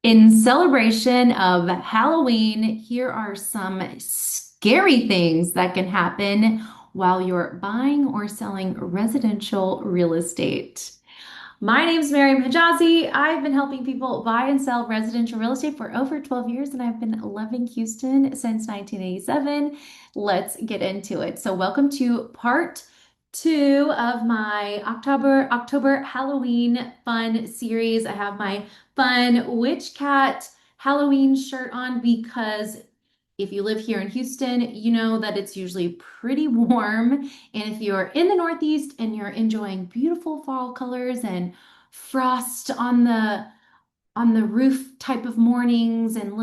In celebration of Halloween, here are some scary things that can happen while you're buying or selling residential real estate. My name's Mariam Hejazi. I've been helping people buy and sell residential real estate for over 12 years, and I've been loving Houston since 1987. Let's get into it. So, welcome to part two of my October Halloween fun series. I have my fun Witch Cat Halloween shirt on because if you live here in Houston, you know that it's usually pretty warm. And if you're in the Northeast and you're enjoying beautiful fall colors and frost on the roof type of mornings and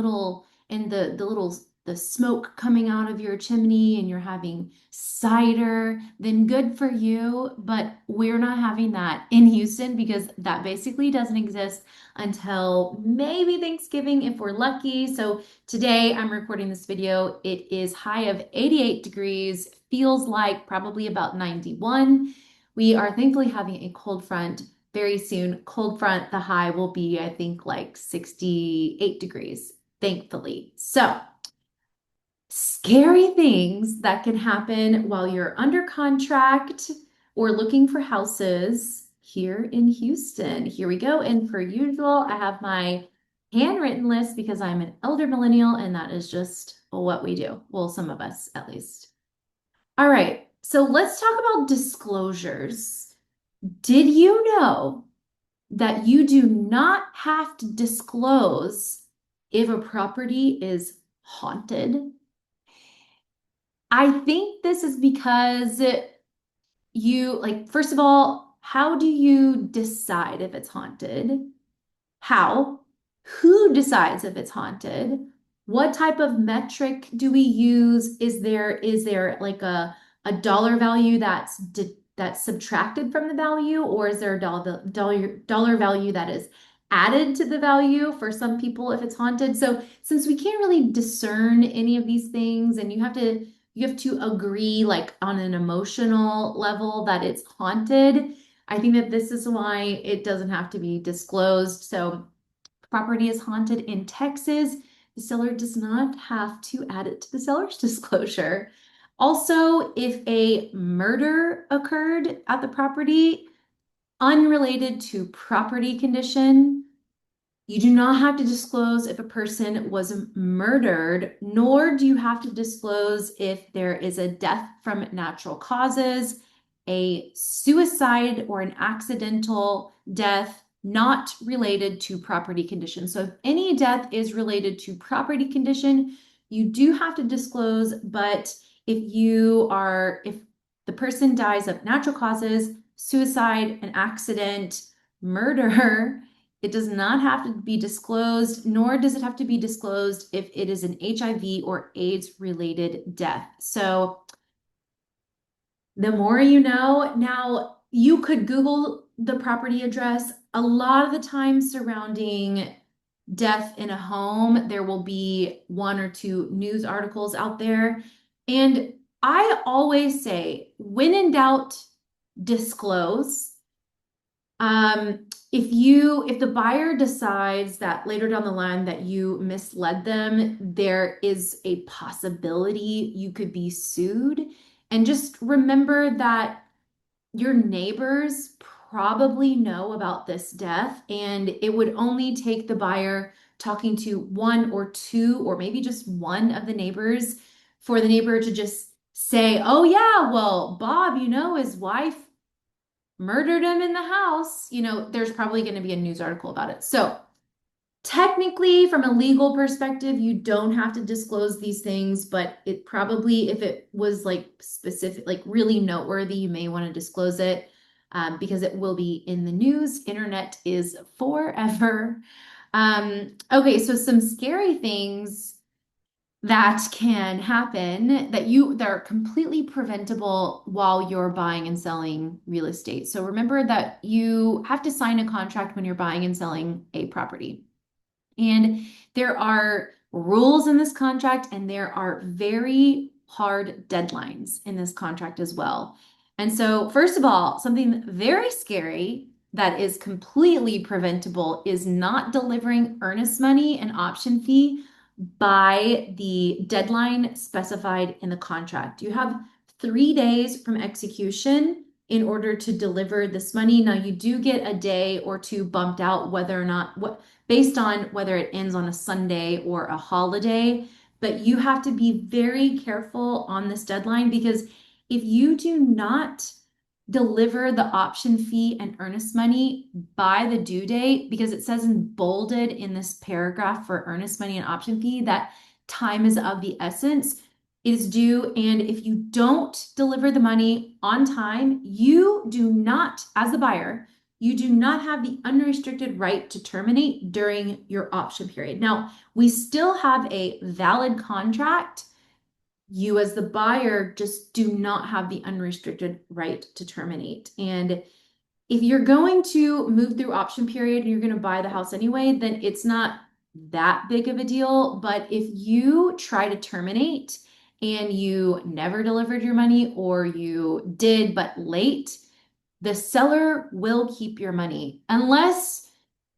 the smoke coming out of your chimney and you're having cider, then good for you. But we're not having that in Houston because that basically doesn't exist until maybe Thanksgiving if we're lucky. So today I'm recording this video. It is high of 88 degrees, feels like probably about 91. We are thankfully having a cold front very soon. Cold front, the high will be, I think, like 68 degrees, thankfully. So, scary things that can happen while you're under contract or looking for houses here in Houston. Here we go. And per usual, I have my handwritten list because I'm an elder millennial and that is just what we do. Well, some of us at least. All right. So let's talk about disclosures. Did you know that you do not have to disclose if a property is haunted? I think this is because first of all, how do you decide if it's haunted? How? Who decides if it's haunted? What type of metric do we use? Is there like a dollar value that's subtracted from the value, or is there a dollar value that is added to the value for some people if it's haunted? So since we can't really discern any of these things, and you have to agree like on an emotional level that it's haunted, I think that this is why it doesn't have to be disclosed. So property is haunted in Texas, the seller does not have to add it to the seller's disclosure. Also, if a murder occurred at the property unrelated to property condition, you do not have to disclose if a person was murdered, nor do you have to disclose if there is a death from natural causes, a suicide, or an accidental death not related to property condition. So if any death is related to property condition, you do have to disclose, but if the person dies of natural causes, suicide, an accident, murder, it does not have to be disclosed, nor does it have to be disclosed if it is an HIV or AIDS related death. So the more you know. Now, you could Google the property address. A lot of the time surrounding death in a home, there will be one or two news articles out there. And I always say, when in doubt, disclose. If the buyer decides that later down the line that you misled them, there is a possibility you could be sued. And just remember that your neighbors probably know about this death, and it would only take the buyer talking to one or two, or maybe just one of the neighbors for the neighbor to just say, oh, yeah, well, Bob, his wife murdered him in the house. There's probably going to be a news article about it. So, technically, from a legal perspective, you don't have to disclose these things, but it probably, if it was like specific, like really noteworthy, you may want to disclose it because it will be in the news. Internet is forever. Okay, so some scary things that can happen that are completely preventable while you're buying and selling real estate. So remember that you have to sign a contract when you're buying and selling a property. And there are rules in this contract, and there are very hard deadlines in this contract as well. And so, first of all, something very scary that is completely preventable is not delivering earnest money and option fee by the deadline specified in the contract. You have 3 days from execution in order to deliver this money. Now, you do get a day or two bumped out, whether or not what based on whether it ends on a Sunday or a holiday. But you have to be very careful on this deadline because if you do not deliver the option fee and earnest money by the due date, because it says in bolded in this paragraph for earnest money and option fee that time is of the essence, it is due. And if you don't deliver the money on time, you do not, as the buyer, you do not have the unrestricted right to terminate during your option period. Now, we still have a valid contract. You as the buyer just do not have the unrestricted right to terminate. And if you're going to move through option period and you're going to buy the house anyway, then it's not that big of a deal. But if you try to terminate and you never delivered your money or you did but late, the seller will keep your money unless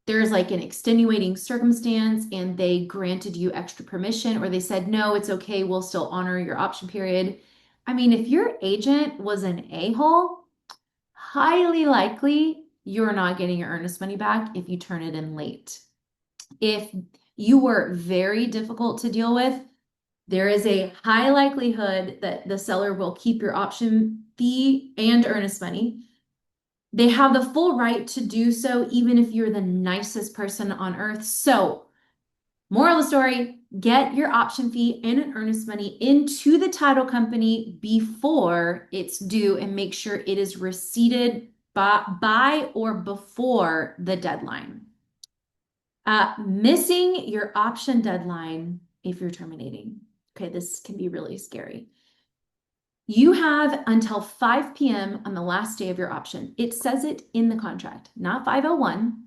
there's like an extenuating circumstance and they granted you extra permission or they said, no, it's okay, we'll still honor your option period. I mean, if your agent was an a-hole, highly likely you're not getting your earnest money back if you turn it in late. If you were very difficult to deal with, there is a high likelihood that the seller will keep your option fee and earnest money. They have the full right to do so, even if you're the nicest person on earth. So, moral of the story, get your option fee and an earnest money into the title company before it's due and make sure it is receipted by or before the deadline. Missing your option deadline if you're terminating. Okay, this can be really scary. You have until 5 p.m. on the last day of your option. It says it in the contract, not 5:01,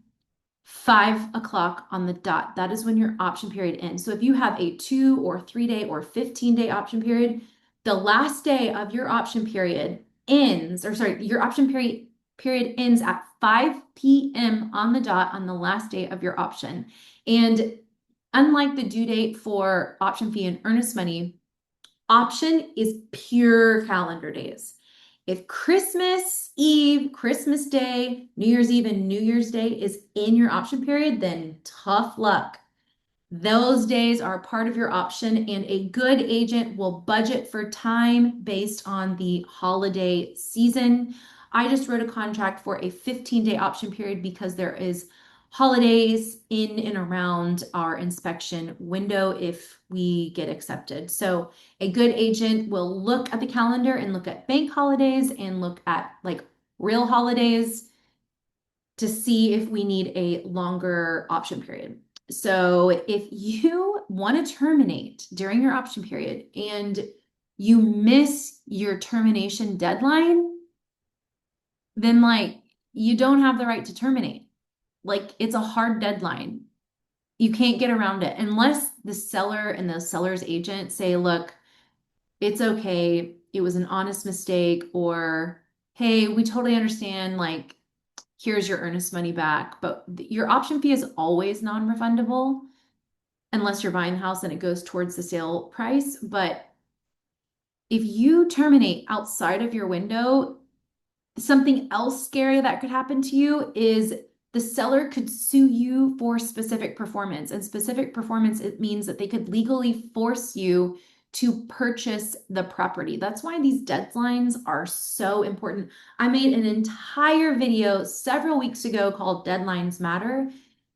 5 o'clock on the dot. That is when your option period ends. So if you have a 2 or 3 day or 15-day option period, the last day of your option period ends, or sorry, your option period ends at 5 p.m. on the dot on the last day of your option. And unlike the due date for option fee and earnest money, option is pure calendar days. If Christmas Eve, Christmas Day, New Year's Eve, and New Year's Day is in your option period, then tough luck. Those days are part of your option, and a good agent will budget for time based on the holiday season. I just wrote a contract for a 15-day option period because there is holidays in and around our inspection window if we get accepted. So a good agent will look at the calendar and look at bank holidays and look at like real holidays to see if we need a longer option period. So if you want to terminate during your option period and you miss your termination deadline, then like you don't have the right to terminate. Like it's a hard deadline. You can't get around it unless the seller and the seller's agent say, look, it's okay. It was an honest mistake, or hey, we totally understand, like, here's your earnest money back. But your option fee is always non-refundable unless you're buying the house and it goes towards the sale price. But if you terminate outside of your window, something else scary that could happen to you is the seller could sue you for specific performance. And specific performance, it means that they could legally force you to purchase the property. That's why these deadlines are so important. I made an entire video several weeks ago called Deadlines Matter,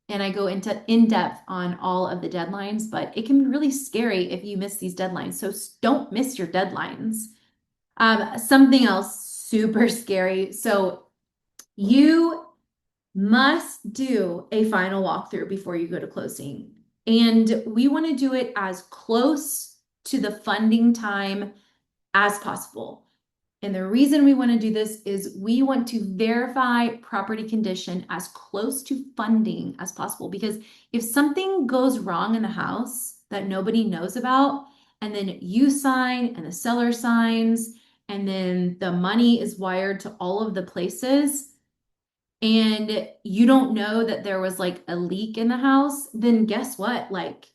and I go into in depth on all of the deadlines, but it can be really scary if you miss these deadlines. So don't miss your deadlines. Something else super scary. So you must do a final walkthrough before you go to closing. And we want to do it as close to the funding time as possible. And the reason we want to do this is we want to verify property condition as close to funding as possible. Because if something goes wrong in the house that nobody knows about, and then you sign and the seller signs, and then the money is wired to all of the places, and you don't know that there was like a leak in the house, then guess what? Like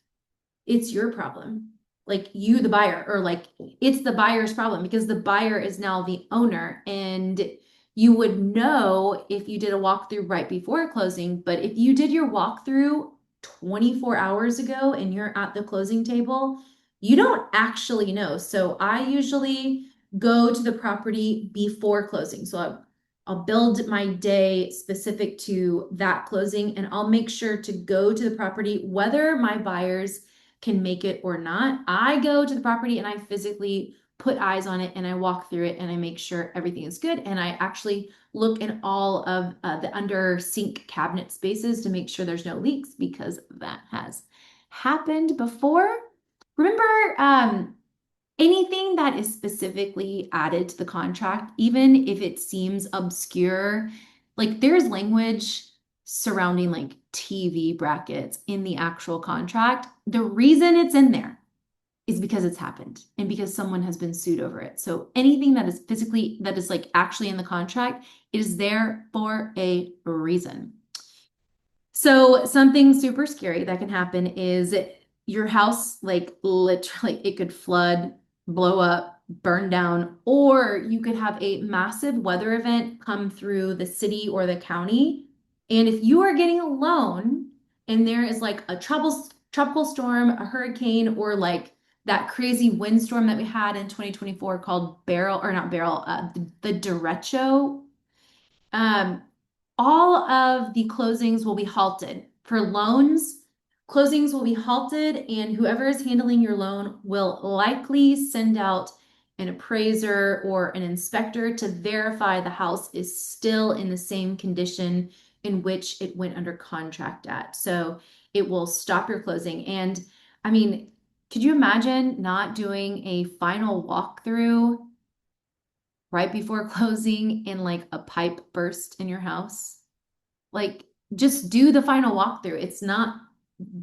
it's your problem. Like you, the buyer, or like it's the buyer's problem because the buyer is now the owner. And you would know if you did a walkthrough right before closing. But if you did your walkthrough 24 hours ago and you're at the closing table, you don't actually know. So I usually go to the property before closing. So I'll build my day specific to that closing and I'll make sure to go to the property, whether my buyers can make it or not. I go to the property and I physically put eyes on it and I walk through it and I make sure everything is good. And I actually look in all of the under sink cabinet spaces to make sure there's no leaks because that has happened before. Remember, anything that is specifically added to the contract, even if it seems obscure, like there's language surrounding like TV brackets in the actual contract. The reason it's in there is because it's happened and because someone has been sued over it. So anything that is physically, that is like actually in the contract, it is there for a reason. So something super scary that can happen is your house, like literally, it could flood, blow up, burn down, or you could have a massive weather event come through the city or the county. And if you are getting a loan and there is like a tropical storm, a hurricane, or like that crazy windstorm that we had in 2024 called Beryl, or not Beryl, the derecho, um, all of the closings will be halted. For loans, closings will be halted, and whoever is handling your loan will likely send out an appraiser or an inspector to verify the house is still in the same condition in which it went under contract at. So it will stop your closing. And I mean, could you imagine not doing a final walkthrough right before closing and like a pipe burst in your house? Like, just do the final walkthrough. It's not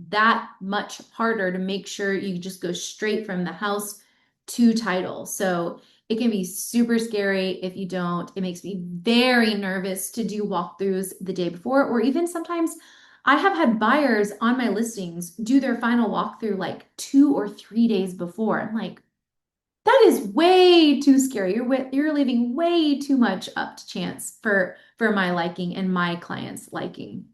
that much harder to make sure you just go straight from the house to title. So it can be super scary if you don't. It makes me very nervous to do walkthroughs the day before, or even sometimes I have had buyers on my listings do their final walkthrough like 2 or 3 days before. I'm like, that is way too scary. You're leaving way too much up to chance for my liking and my clients' liking.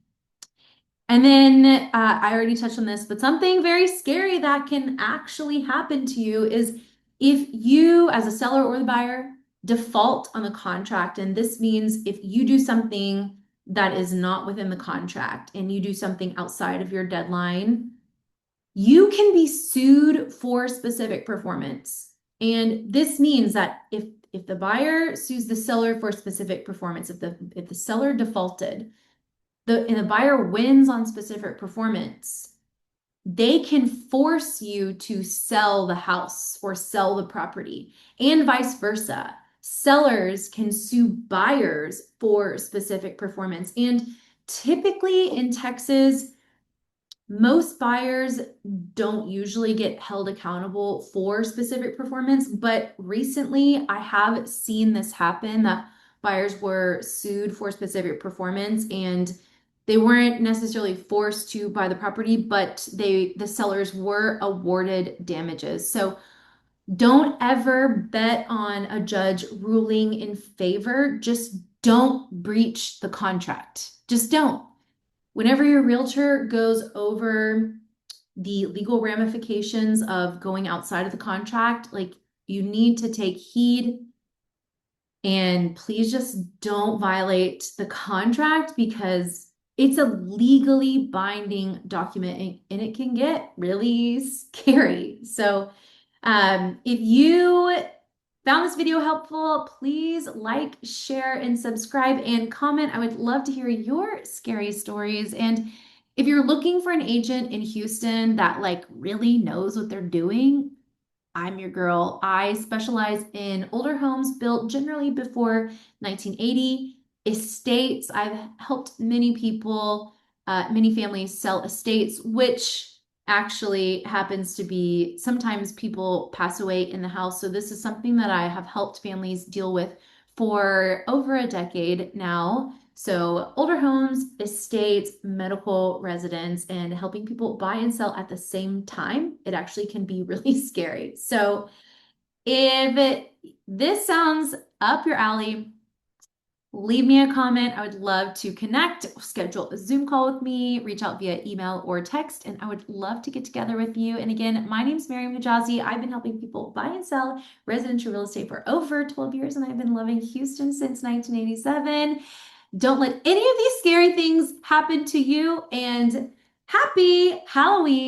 And then I already touched on this, but something very scary that can actually happen to you is if you, as a seller or the buyer, default on the contract. And this means if you do something that is not within the contract and you do something outside of your deadline, you can be sued for specific performance. And this means that if the buyer sues the seller for specific performance, if the seller defaulted, and the buyer wins on specific performance, they can force you to sell the house or sell the property, and vice versa. Sellers can sue buyers for specific performance. And typically in Texas, most buyers don't usually get held accountable for specific performance, but recently I have seen this happen that buyers were sued for specific performance and they weren't necessarily forced to buy the property, but the sellers were awarded damages. So don't ever bet on a judge ruling in favor. Just don't breach the contract. Just don't. Whenever your realtor goes over the legal ramifications of going outside of the contract, like you need to take heed and please just don't violate the contract because it's a legally binding document and it can get really scary. So, if you found this video helpful, please like, share, and subscribe and comment. I would love to hear your scary stories. And if you're looking for an agent in Houston that like really knows what they're doing, I'm your girl. I specialize in older homes built generally before 1980, estates. I've helped many people, many families sell estates, which actually happens to be sometimes people pass away in the house. So this is something that I have helped families deal with for over a decade now. So older homes, estates, medical residents, and helping people buy and sell at the same time, it actually can be really scary. So this sounds up your alley, leave me a comment. I would love to connect, schedule a Zoom call with me, reach out via email or text, and I would love to get together with you. And again, my name's Mariam Hejazi. I've been helping people buy and sell residential real estate for over 12 years, and I've been loving Houston since 1987. Don't let any of these scary things happen to you, and happy Halloween.